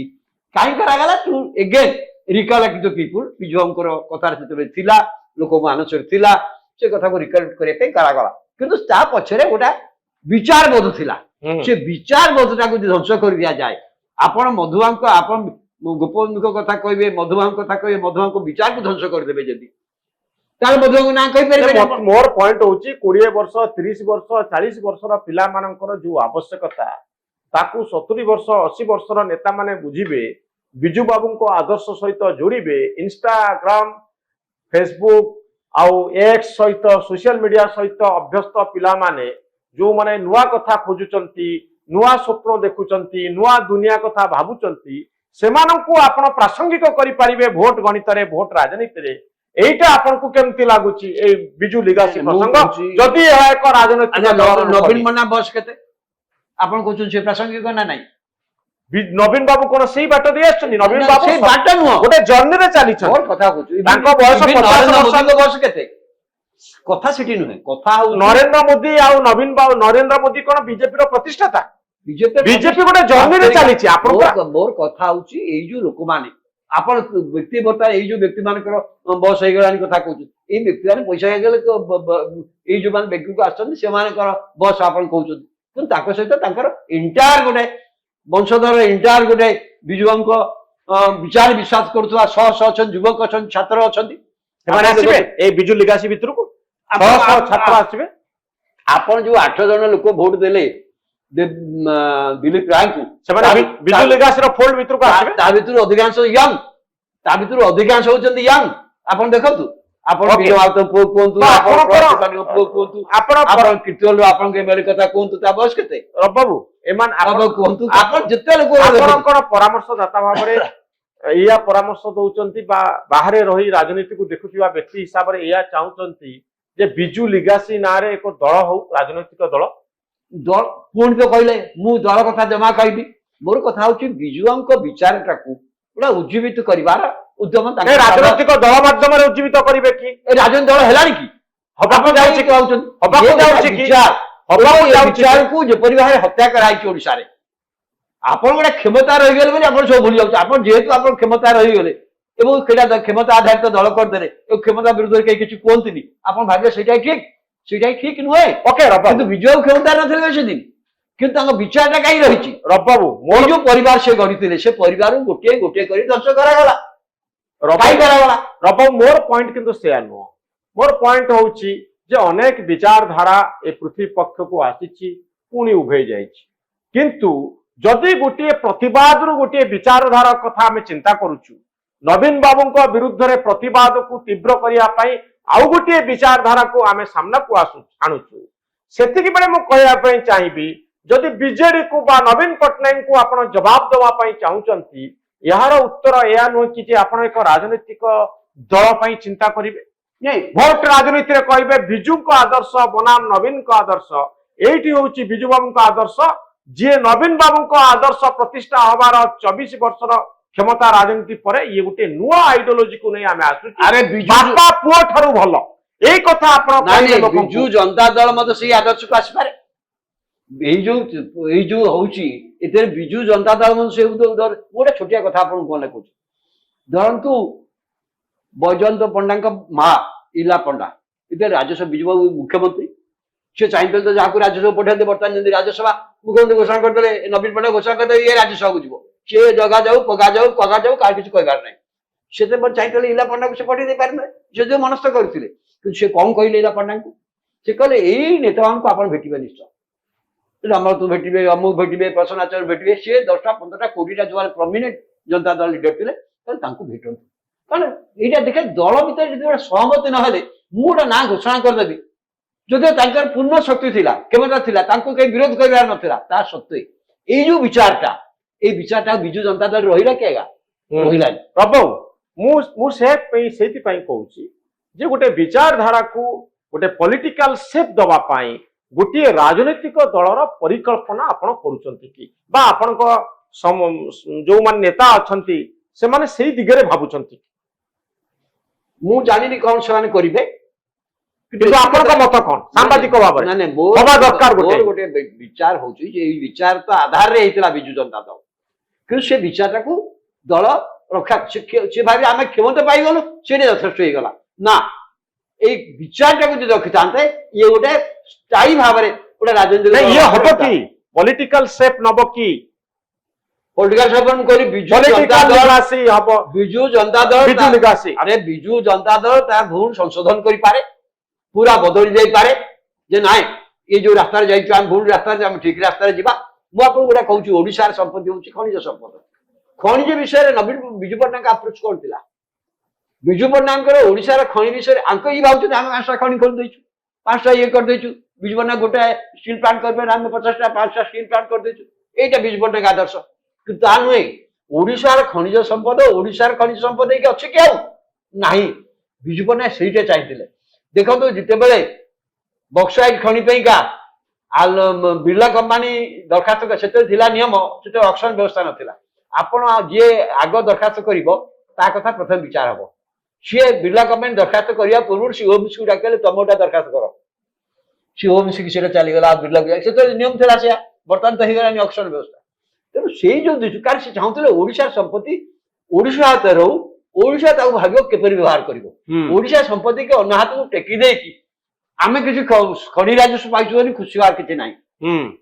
କାହିଁ କରାଗଲା ଟୁ ଏଗେନ୍ ରିକଲେକ୍ଟ ଦ ପିପୁଲ ବିଜୁ ବାବୁଙ୍କର କଥାରେ ସେତେବେଳେ ଥିଲା ଲୋକ ମାନସରେ ଥିଲା ସେ କଥାକୁ ରିକଲେକ୍ଟ କରିବା ପାଇଁ କରାଗଲା କିନ୍ତୁ ତା ପଛରେ ଗୋଟେ ବିଚାର ବୋଧ ଥିଲା ସେ ବିଚାର ବୋଧଟାକୁ ଧ୍ୱଂସ କରି ଦିଆଯାଏ ଆପଣ ମଧୁବାବୁଙ୍କ ଆପଣ ଗୋପବନ୍ଧୁଙ୍କ କଥା କହିବେ ମଧୁବାବୁଙ୍କ କଥା କହିବେ ମଧୁବାବୁଙ୍କ ବିଚାରକୁ ଧ୍ୱଂସ କରିଦେବେ ଯଦି ତାହେଲେ ମଧୁବାବୁଙ୍କ ନାଁ କହିପାରିବେ ମୋର ପଏଣ୍ଟ ହଉଛି 20 ବର୍ଷ 30 ବର୍ଷ 40 ବର୍ଷର ପିଲାମାନଙ୍କର ଯୋଉ ଆବଶ୍ୟକତା ତାକୁ 70 ବର୍ଷ 80 ବର୍ଷର ନେତା ମାନେ ବୁଝିବେ ବିଜୁ ବାବୁଙ୍କ ଆଦର୍ଶ ସହିତ ଯୋଡ଼ିବେ ଇନଷ୍ଟାଗ୍ରାମ ଫେସବୁକ୍ ଆଉ ଏକ୍ସ ସହିତ ସୋସିଆଲ ମିଡିଆ ସହିତ ଅଭ୍ୟସ୍ତ ପିଲାମାନେ ଯୋଉମାନେ ନୂଆ କଥା ଖୋଜୁଛନ୍ତି ନୂଆ ସ୍ୱପ୍ନ ଦେଖୁଛନ୍ତି ନୂଆ ଦୁନିଆ କଥା ଭାବୁଛନ୍ତି ସେମାନଙ୍କୁ ଆପଣ ପ୍ରାସଙ୍ଗିକ କରିପାରିବେ ଭୋଟ ଗଣିତରେ ଭୋଟ ରାଜନୀତିରେ এইটা আপনাকে কেমতি লাগুচি এই বিজু লিগাসি প্রসঙ্গ যদি ଏହା ଏକ ରାଜନୈତିକ ନବୀନ ମନା ବୟସ କେତେ ଆପଣ କହୁଛନ୍ତି ସେ ପ୍ରାସଙ୍ଗିକ ନା ନାହିଁ ନବୀନ ବାବୁ କୋନ ସେଇ ବାଟ ଦେଇ ଆସିଛନ୍ତି ନବୀନ ବାବୁ ସେଇ ବାଟ ନୁହଁ ଗୋଟେ ଜର୍ଣ୍ଣିରେ ଚାଲିଛନ୍ତି ମୋର କଥା କହୁଛୁ ତାଙ୍କ ବୟସ 50 ବର୍ଷଙ୍କ ବୟସ କେତେ କଥା ସେଠି ନୁହେଁ କଥା ନରେନ୍ଦ୍ର ମୋଦି ଆଉ ନବୀନ ବାବୁ ନରେନ୍ଦ୍ର ମୋଦି କୋନ ବିଜେପିର ପ୍ରତିଷ୍ଠାତା ବିଜେପି ଗୋଟେ ଜର୍ଣ୍ଣିରେ ଚାଲିଛି ଆପଣ ମୋର କଥା ହଉଛି ଏଇ ଯୋଉ ଲୋକମାନେ ଆପଣ ବ୍ୟକ୍ତି ବର୍ତ୍ତମାନ ଏଇ ଯୋଉ ବ୍ୟକ୍ତି ମାନଙ୍କର ବୟସ ହେଇଗଲାଣି କଥା କହୁଛନ୍ତି ଏଇ ବ୍ୟକ୍ତି ମାନେ ପଇସା ହେଇଗଲେ ଏଇ ଯୋଉ ମାନେ ବ୍ୟକ୍ତିକୁ ଆସୁଛନ୍ତି ସେମାନଙ୍କର ବୟସ ଆପଣ କହୁଛନ୍ତି କିନ୍ତୁ ତାଙ୍କ ସହିତ ତାଙ୍କର ଇଣ୍ଟାୟାର ଗୋଟେ ବଂଶଧର ଇଣ୍ଟାୟାର ଗୋଟେ ବିଜୁବାବୁଙ୍କ ବିଚାର ବିଶ୍ୱାସ କରୁଥିବା ଶହ ଶହ ଅଛନ୍ତି ଯୁବକ ଅଛନ୍ତି ଛାତ୍ର ଅଛନ୍ତି ସେମାନେ ଆସିବେ ଏଇ ବିଜୁ ଲିଗାସି ଭିତରକୁ ଛାତ୍ର ଆସିବେ ଆପଣ ଯୋଉ 8 ଜଣ ଲୋକ ଭୋଟ ଦେଲେ ଦିଲ୍ଲୀପ ରାୟଙ୍କୁ ସେମାନେ ବିଜୁ ଲିଗାସୀର ଫୋଲ୍ଡ ଭିତରକୁ ଆସିବେ। ତା ଭିତରୁ ଅଧିକାଂଶ ୟଙ୍ଗ, ତା ଭିତରୁ ଅଧିକାଂଶ ହଉଛନ୍ତି ୟଙ୍ଗ। ଆପଣ ଦେଖନ୍ତୁ, ଆପଣ Okay. ବିଜୟ ପୁଅ କୁହନ୍ତୁ, ଆପଣ ଆପଣଙ୍କର- ପ୍ରତିଭାଙ୍କ ପୁଅ କୁହନ୍ତୁ, ଆପଣ ଆପଣ କୀର୍ତ୍ତନରୁ ଆପଣଙ୍କ ଏମଏଲଏ କଥା କୁହନ୍ତୁ, ତା ବୟସ କେତେ? ରବି ବାବୁ ଏମାନେ ଆପଣ କୁହନ୍ତୁ, ଆପଣ ଯେତେ ଲୋକ ଆପଣଙ୍କର ପରାମର୍ଶଦାତା ଭାବରେ ଏଇଆ ପରାମର୍ଶ ଦଉଛନ୍ତି ବା ବାହାରେ ରହି ରାଜନୀତିକୁ ଦେଖୁଥିବା ବ୍ୟକ୍ତି ହିସାବରେ ଏଇଆ ଚାହୁଁଛନ୍ତି ଯେ ବିଜୁ ଲିଗାସୀ ନାଁରେ ଏକ ଦଳ ହଉ, ରାଜନୈତିକ ଦଳ। ପୁଣି ତ କହିଲେ ମୁଁ ଦଳ କଥା ଜମା କହିବି। ମୋର କଥା ହଉଛି ବିଜୁଙ୍କ ବିଚାରଟାକୁ ଗୋଟେ ଉଜ୍ଜୀବିତ କରିବାର ଉଦ୍ୟମ ଏ ରାଜନୈତିକ ଦଳ ମାଧ୍ୟମରେ ଉଜ୍ଜୀବିତ କରିବେ କି? ଏ ରାଜନୈତିକ ଦଳ ହେଲାଣି କି? ହବାକୁ ଯାଉଛି କି? ହବାକୁ ଯାଉଛି କି? ହବାକୁ ଯାଉଛି କି? ବିଚାରକୁ ଯେପରି ଭାବରେ ହତ୍ୟା କରାଯାଇଛି ଓଡିଶାରେ, ଆପଣ ଗୋଟେ କ୍ଷମତା ରହିଗଲେ ବୋଲି ଆପଣ ସବୁ ଭୁଲି ଯାଉଛନ୍ତି। ଆପଣ ଯେହେତୁ ଆପଣ କ୍ଷମତା ରହିଗଲେ ଏବଂ ସେଇଟା କ୍ଷମତା ଆଧାରିତ ଦଳ କରିଦେଲେ ଏବଂ କ୍ଷମତା ବିରୁଦ୍ଧରେ କେହି କିଛି କୁହନ୍ତିନି, ଆପଣ ଭାବିଲେ ସେଇଟା ଠିକ? ସେଇଟା ଠିକ ନୁହେଁ। ଓକେ ରବି କିନ୍ତୁ ବିଜୟ କ୍ଷମତା ନଥିଲେ ସେଦିନ, କିନ୍ତୁ ତାଙ୍କ ବିଚାରଟା କାହିଁ ରହିଛି? ବାବୁ ମୋର ଯୋଉ ପରିବାର ସେ ଗଢିଥିଲେ, ସେ ପରିବାରକୁ ଗୋଟିଏ ଗୋଟିଏ କରି ଧ୍ୱଂସ କରାଗଲା। କାହିଁ କରାଗଲା? ରବି ବାବୁ ମୋର ପଏଣ୍ଟ କିନ୍ତୁ ସେୟା ନୁହଁ। ମୋର ପଏଣ୍ଟ ହଉଛି ଯେ ଅନେକ ବିଚାରଧାରା ଏ ପୃଥିବୀ ପକ୍ଷକୁ ଆସିଛି, ପୁଣି ଉଭେଇ ଯାଇଛି। କିନ୍ତୁ ଯଦି ଗୋଟିଏ ପ୍ରତିବାଦରୁ ଗୋଟିଏ ବିଚାରଧାରା କଥା ଆମେ ଚିନ୍ତା କରୁଛୁ, ନବୀନ ବାବୁଙ୍କ ବିରୁଦ୍ଧରେ ପ୍ରତିବାଦକୁ ତୀବ୍ର କରିବା ପାଇଁ ଆଉ ଗୋଟିଏ ବିଚାରଧାରାକୁ ଆମେ ସାମ୍ନାକୁ ଆଣୁଛୁ, ସେତିକି ବେଳେ ମୁଁ କହିବା ପାଇଁ ଚାହିଁବି, ଯଦି ବିଜେଡିକୁ ବା ନବୀନ ପଟ୍ଟନାୟକଙ୍କୁ ଆପଣ ଜବାବ ଦେବା ପାଇଁ ଚାହୁଁଛନ୍ତି, ଏହାର ଉତ୍ତର ଏହା ନୁହେଁ କି ଯେ ଆପଣ ଏକ ରାଜନୈତିକ ଦଳ ପାଇଁ ଚିନ୍ତା କରିବେ। ଭୋଟ ରାଜନୀତିରେ କହିବେ ବିଜୁଙ୍କ ଆଦର୍ଶ ବନାମ ନବୀନଙ୍କ ଆଦର୍ଶ। ଏଇଠି ହଉଛି ବିଜୁ ବାବୁଙ୍କ ଆଦର୍ଶ, ଯିଏ ନବୀନ ବାବୁଙ୍କ ଆଦର୍ଶ ପ୍ରତିଷ୍ଠା ହବାର 24 ବର୍ଷର କ୍ଷମତା ରାଜନୀତି ପରେ ଇଏ ଗୋଟେ ନୂଆ ଆଇଡିଓଲୋଜିକୁ ନେଇ ଆମେ ଆସୁଛୁ। ଆରେ ବାପା ପୁଅ ଠାରୁ ଭଲ, ଏଇ କଥା ଆପଣ କହିଲେ ଲୋକଙ୍କୁ। ବିଜୁ ଜନତା ଦଳ ମଧ୍ୟ ସେଇ ଆଦର୍ଶକୁ ଆସିପାରେ। ଏଇ ଯୋଉ ହଉଛି ଏଥିରେ ବିଜୁ ଜନତା ଦଳ ମଧ୍ୟ ସେ ଗୋଟେ ଛୋଟିଆ କଥା ଆପଣଙ୍କୁ ମନେ କହୁଛି। ଧରନ୍ତୁ ବୈଜୟନ୍ତ ପଣ୍ଡାଙ୍କ ମା ଇଲା ପଣ୍ଡା ଏଥିରେ ରାଜ୍ୟସଭା, ବିଜୁବାବୁ ମୁଖ୍ୟମନ୍ତ୍ରୀ, ସେ ଚାହିଁଥିଲେ ତ ଯାହାକୁ ରାଜ୍ୟସଭା ପଠାଇଲେ, ବର୍ତ୍ତମାନ ଯେମିତି ରାଜ୍ୟସଭା ମୁଖ୍ୟମନ୍ତ୍ରୀ ଘୋଷଣା କରିଦେଲେ, ନବୀନ ପଟ୍ଟନାୟକ ଘୋଷଣା କରିଦେଲେ ଇଏ ରାଜ୍ୟସଭାକୁ ଯିବ, ସିଏ ଜଗା ଯାଉ ପଗା ଯାଉ କାହାର କିଛି କହିବାର ନାହିଁ। ସେତେବେଳେ ଚାହିଁଥିଲେ ଇଲା ପଣ୍ଡାକୁ ସେ ପଠେଇ ଦେଇ ପାରିଲେ, ସେ ଯୋଉ ମନସ୍ଥ କରିଥିଲେ। କିନ୍ତୁ ସେ କଣ କହିଲେ ଇଲା ପଣ୍ଡାଙ୍କୁ? ସେ କହିଲେ ଏଇ ନେତାମାନଙ୍କୁ ଆପଣ ଭେଟିବେ ନିଶ୍ଚୟ, ରମତୁ ଭେଟିବେ, ଅମୁକ ଭେଟିବେ, ପ୍ରସନ୍ନ ଆଚାର୍ଯ୍ୟ ଭେଟିବେ। ସିଏ 10ଟା 15ଟା 20ଟା ଯୋଉ ପ୍ରମିନେଣ୍ଟ ଜନତା ଦଳ ଲିଡର ଥିଲେ, ତାହେଲେ ତାଙ୍କୁ ଭେଟନ୍ତୁ। କାରଣ ଏଇଟା ଦେଖେ ଦଳ ଭିତରେ ଯଦି ଗୋଟେ ସହମତି ନହେଲେ ମୁଁ ଗୋଟେ ନାଁ ଘୋଷଣା କରିଦେବି, ଯଦିଓ ତାଙ୍କର ପୂର୍ଣ୍ଣ ଶକ୍ତି ଥିଲା, କ୍ଷମତା ଥିଲା, ତାଙ୍କୁ କେହି ବିରୋଧ କରିବାର ନଥିଲା, ତା ସତ୍ତ୍ୱେ ଏଇ ଯୋଉ ବିଚାରଟା, ଏଇ ବିଚାରଟା ବିଜୁ ଜନତା ଦଳ ରହିଲା କି ଆଜ୍ଞା? ରହିଲାନି। ବାବୁ ମୁଁ ସେଇଥିପାଇଁ କହୁଛି ଯେ ଗୋଟେ ବିଚାରଧାରାକୁ ଗୋଟେ ପଲିଟିକାଲ ସେପ୍ ଦେବା ପାଇଁ ଗୋଟିଏ ରାଜନୈତିକ ଦଳର ପରିକଳ୍ପନା ଆପଣ କରୁଛନ୍ତି କି, ବା ଆପଣଙ୍କ ଯୋଉମାନେ ନେତା ଅଛନ୍ତି ସେମାନେ ସେଇ ଦିଗରେ ଭାବୁଛନ୍ତି? ମୁଁ ଜାଣିନି କଣ ସେମାନେ କରିବେ, କିନ୍ତୁ ଆପଣଙ୍କ ମତ କଣ ସାମ୍ବାଦିକ ଭାବରେ? ହବା ଦରକାର ଗୋଟେ ବିଚାର ହଉଛି ଯେ ଏଇ ବିଚାର ତ ଆଧାରରେ ହେଇଥିଲା ବିଜୁ ଜନତା ଦଳ, କିନ୍ତୁ ସେ ବିଚାରଟାକୁ ଦଳ ରକ୍ଷା, ସେ ଭାବି ଆମେ କ୍ଷମତା ପାଇଗଲୁ ସେଇଟା ଯଥେଷ୍ଟ ହେଇଗଲା ନା। ଏଇ ବିଚାରଟାକୁ ଯଦି ରଖିଥାନ୍ତେ ଇଏ ଗୋଟେ ସ୍ଥାୟୀ ଭାବରେ ଗୋଟେ ରାଜନୈତିକ ଇଏ ହବ କି ପଲିଟିକାଲ ସେପ୍ ନବ କି? ପଲିଟିକାଲ ସେପ୍ କରି ବିଜୁ ଜନତା ଦଳ ଆସି ହବ, ବିଜୁ ଜନତା ଦଳ ବିଜୁ ଲିଗାସୀ, ଆରେ ବିଜୁ ଜନତା ଦଳ ତା ଭୁଲ ସଂଶୋଧନ କରିପାରେ, ପୁରା ବଦଳି ଯାଇପାରେ ଯେ ନାଇଁ ଏଇ ଯୋଉ ରାସ୍ତାରେ ଯାଇଛୁ ଆମେ ଭୁଲ ରାସ୍ତାରେ, ଆମେ ଠିକ ରାସ୍ତାରେ ଯିବା। ମୁଁ ଆପଣଙ୍କୁ ଗୋଟେ କହୁଛି, ଓଡିଶାର ସମ୍ପତ୍ତି ହଉଛି ଖଣିଜ ସମ୍ପଦ। ଖଣିଜ ବିଷୟରେ ନବୀନ ବିଜୁ ପଟ୍ଟନାୟକ ଆପ୍ରୋଚ କରିଥିଲା। ବିଜୁ ପଟ୍ଟନାୟକଙ୍କର ଓଡିଶାର ଖଣି ବିଷୟରେ ଆଙ୍କ ଇ ଭାବୁଛନ୍ତି ଆମେ 5ଟା ଖଣି ଖୋଲି ଦେଇଛୁ, 5ଟା ଇଏ କରିଦେଇଛୁ। ବିଜୁ ପଟ୍ଟନାୟକ ଗୋଟେ ଷ୍ଟିଲ ପ୍ଲାଣ୍ଟ କରିବେ, ଆମେ 50ଟା 5ଟା ଷ୍ଟିଲ ପ୍ଲାଣ୍ଟ କରିଦେଇଛୁ। ଏଇଟା ବିଜୁ ପଟ୍ଟନାୟକ ଆଦର୍ଶ, କିନ୍ତୁ ତା ନୁହେଁ। ଓଡିଶାର ଖଣିଜ ସମ୍ପଦ, ଓଡିଶାର ଖଣିଜ ସମ୍ପଦ ହେଇକି ଅଛି କି ଆଉ ନାହିଁ? ବିଜୁ ପଟ୍ଟନାୟକ ସେଇଟା ଚାହିଁଥିଲେ। ଦେଖନ୍ତୁ ଯେତେବେଳେ ବକ୍ସାଇଟ ଖଣି ପାଇଁକା ବିର୍ଲା କମ୍ପାନୀ ଦରଖାସ୍ତ, ସେତେବେଳେ ଥିଲା ନିୟମ, ସେତେବେଳେ ଅକ୍ସନ ବ୍ୟବସ୍ଥା ନଥିଲା। ଆପଣ ଯିଏ ଆଗ ଦରଖାସ୍ତ କରିବ ତା କଥା ପ୍ରଥମେ ବିଚାର ହବ। ସିଏ ବିର୍ଲା କମ୍ପାନୀ ଦରଖାସ୍ତ କରିବା ପୂର୍ବରୁ ସି ଓମିସିକୁ ଡାକିଲେ ତମେ ଗୋଟେ ଦରଖାସ୍ତ କର, ସି ଓମିସିକି ସେଟା ଚାଲିଗଲା। ବିର୍ଲା ସେତେବେଳେ ନିୟମ ଥିଲା ସେୟା, ବର୍ତ୍ତମାନ ତ ହେଇଗଲାନି ଅକ୍ସନ ବ୍ୟବସ୍ଥା। ତେଣୁ ସେଇ ଯୋଉ ଦିଶୁ, କାରଣ ସେ ଚାହୁଁଥିଲେ ଓଡିଶାର ସମ୍ପତ୍ତି ଓଡିଶା ହାତରେ ରହୁ, ଓଡିଶା ତାକୁ ଭାବିବ କିପରି ବ୍ୟବହାର କରିବ। ଓଡିଶା ସମ୍ପତ୍ତିକି ଅନ୍ୟ ହାତକୁ ଟେକି ଦେଇକି ଆମେ କିଛି ଖଣି ରାଜସ୍ୱ ପାଇଛୁ ବୋଲି ଖୁସି ହବାର କିଛି ନାହିଁ।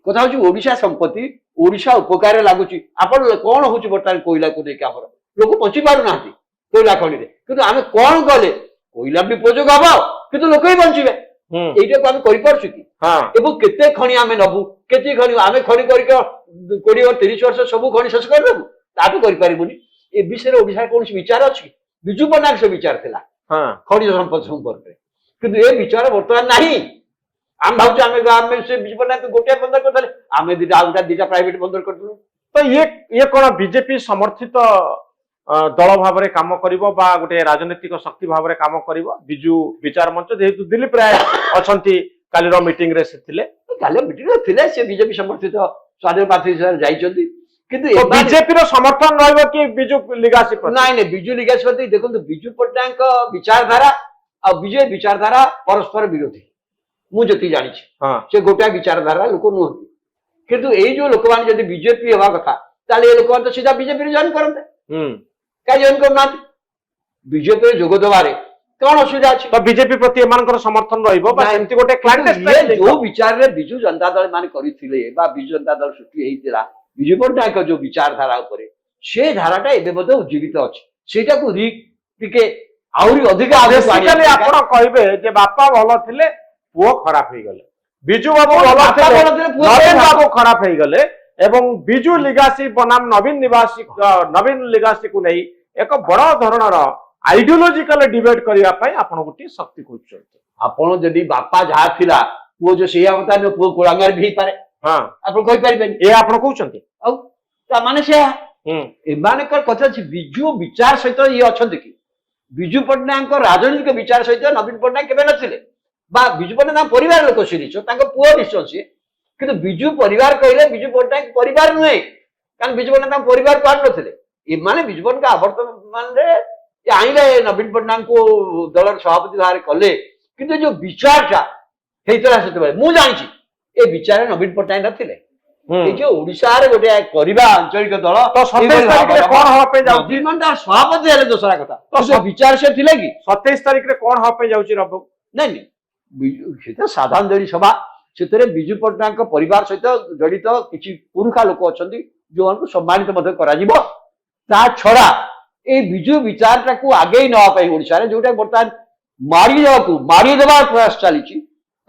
କଥା ହଉଛି ଓଡିଶା ସମ୍ପତ୍ତି ଓଡିଶା ଉପକାରରେ ଲାଗୁଛି। ଆପଣ କଣ ହଉଛି ବର୍ତ୍ତମାନ କୋଇଲାକୁ ନେଇକି ଆମର ଲୋକ ବଞ୍ଚି ପାରୁନାହାନ୍ତି କୋଇଲା ଖଣିରେ, କିନ୍ତୁ ଆମେ କଣ କଲେ କୋଇଲା ବି ଉପଯୋଗ ହବ କିନ୍ତୁ ଲୋକ ହିଁ ବଞ୍ଚିବେ। এইটাকে আমি କରିପାରୁଛୁ କି? এবং କେତେ ଖଣି ଆମେ ନବୁ केती खणी आमे खणी करके 20 और 30 वर्ष सब खणी शेष कर देबु ताटू करि परिबुनी ए विषय ओडिसा कोन विचार अछि बिजू पटनायक से विचार थिला हाँ खनिज संपद संपर्क किंतु ए विचार वर्तमान नाही आम भावचे आमे गाम में से बिजू पटनायक गोटे बंदर करथले आमे दिटा प्राइवेट बंदर करथलु तो ये कौन बीजेपी समर्थित दल भाव में काम करिवो बा गोटे राजनीतिक शक्ति भाव में काम करिवो बिजू विचार मंच जेहेतु दिलीप राय अछंती कालीर मीटिंग रे से थिले काले मीटिंग रे थिले से बीजेपी समर्थित स्वाधीन प्रार्थी सर जाइछंती किंतु तो बीजेपी रो समर्थन रहइबो कि बिजू लिगासी प्रति नाही नाही बिजू लिगासी प्रति देखंतु बिजू पटनायक विचारधारा आ विजय विचारधारा परस्पर विरोधी मु जति जानि छी हां से गोटा विचारधारा लोक नुहति किंतु एई जो लोक माने जदि बीजेपी हेबा कथा ताले ए लोक तो सीधा बीजेपी रे जॉइन करते काय जॉइन करना बीजेपी रे जोग दबारे कोन असुविधा अछि तो बीजेपी प्रति एमानकर समर्थन रहइबो बा सेमति गोटे क्लाइंट जो विचार रे बिजू जनता दल माने करिथिले बा बिजू जनता दल सृष्टि हेइतिला बिजू पटनायक जो विचारधारा उपरे से धाराटा एबे बद उज्जीवित अछि सेटा को टिके आउरी अधिक बेसिकली आपण कहबे जे बापा भलो थिले पुओ खराब हे गले बिजू बाबू भलो थिले नवीन बाबू खराब हे गले एवं बिजू लिगासी बनाम नवीन लिगासी को नहीं एक बड़ धरणर आइडियोलॉजिकल डिबेट करिया पई आपण गुटी शक्ति खोजछन आपण जदी बापा जहा थिला वो जो सेया होता न पुओ कोलांगार भी पारे हां आपण कहि परिबेन ए आपण कहउछंती औ ता माने से एमानकर कथा छी बिजू विचार सहित ये अछंती कि बिजू पटनायक राजनीतिक विचार सहित नवीन पटनायक केबे नथिले बा बिजू पटनायक परिवार लोक सिरिछ तांको पुओ निश्चय छी किंतु बिजू परिवार कहले बिजू पटनायक परिवार नुहे कारण बिजू पटनायक परिवार पार नथिले ए माने बिजू पटनायक आवर्तमान रे आइले नवीन पटनायक को दलर सभापति भारे कले किंतु जो विचारटा हेतरा सेते मु जानि छी ए विचार नवीन पटनायक नथिले ए जो ओडिसा रे गोटे परिबा आंचलिक दल तो 27 तारिख रे कोन हो पे जाउची नवीन सभापति हेले दोसरा कथा तो विचार से थिले कि 27 तारिख रे कोन हो पे जाउची रब नहीं नहीं सेटा साधारण दली सभा सेतरे बिजू पटनायक परिवार सहित जड़ित किछि पुरुखा लोक अछंती जो उनको सम्मानित मध्य करा जिवो ता छडा ए बिजू विचारटा को आगे न पाई ओडिसा रे जोटा बर्तमान मारी देवा प्रयास चली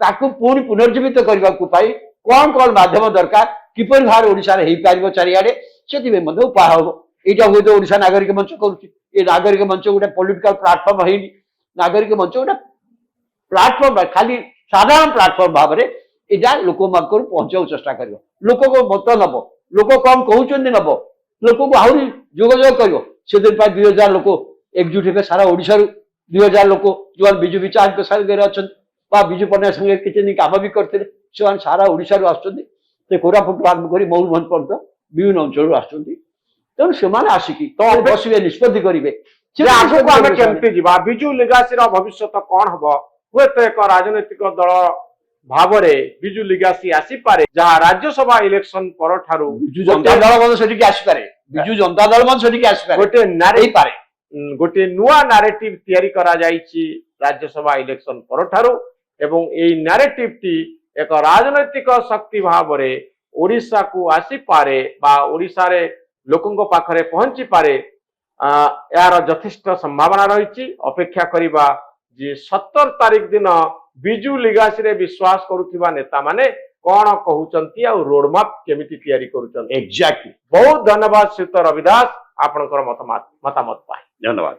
ताकू पुणी पुनर्जीवित करने को पाई कौन कौन माध्यम दरकार किपर भार ओडिसा रे हेई पारिबो चारिआडे सेति मध्य उपाय हो एटा हुए तो ओडिसा नागरिक मंच करूची ए नागरिक मंच गोटे पॉलिटिकल प्लेटफॉर्म हेनी नागरिक मंच गोटे प्लेटफॉर्म खाली साधारण प्लेटफॉर्म भाव में एटा लोक मानकर पहुंचाऊ चेष्टा करियो लोक को मत नब लोक कौन कहउचंदी नब लोक को आहुरी जोगाजोग करियो से दिन पर 2000 लोक एकजुट हे सारा ओडिसा रु 2000 लोक जो बिजू विचार के साथ गरे अछन बा बिजू पटनायक संगे किछि काम भी करथिले से सारा ओडिसा रु आछथि से कोरापुट आरंभ करी मयूरभंज पर्यंत विभिन्न अंचल आछथि तेणु से आसिकी तो बसिबे निष्पत्ति करिवे जे आगु आमे केमति जिबा बिजू लिगासी रो भविष्य तो कोन हबो हुए तो एक राजनीतिक दल भावरे बिजू लिगासी आसी पारे जहा राज्यसभा इलेक्शन पर ठारू बिजू जनता दल मन सेठी आसी पारे बिजू जनता दल मन सेठी आसी पारे गोटे नारे पारे गोटे नुआ नारेटिव तयारी करा जाईची राज्यसभा इलेक्शन पर ठारू एवं एई नारेटिव टी एक राजनैतिक शक्ति भावरे ओडिसा को आसी पारे बा ओडिसा रे लोकंको पाखरे पहुंची पारे यार यथेष्ट संभावना रही अपेक्षा करिबा जे 17 तारिख दिन बिजू लिगासी रे विश्वास करुथिबा नेता माने कोन कहउचंती आ रोड मैप केमिति तयारी करूचंती एग्जैक्टली बहुत धन्यवाद श्रीत रविदास आपनकर मतामत पाए धन्यवाद।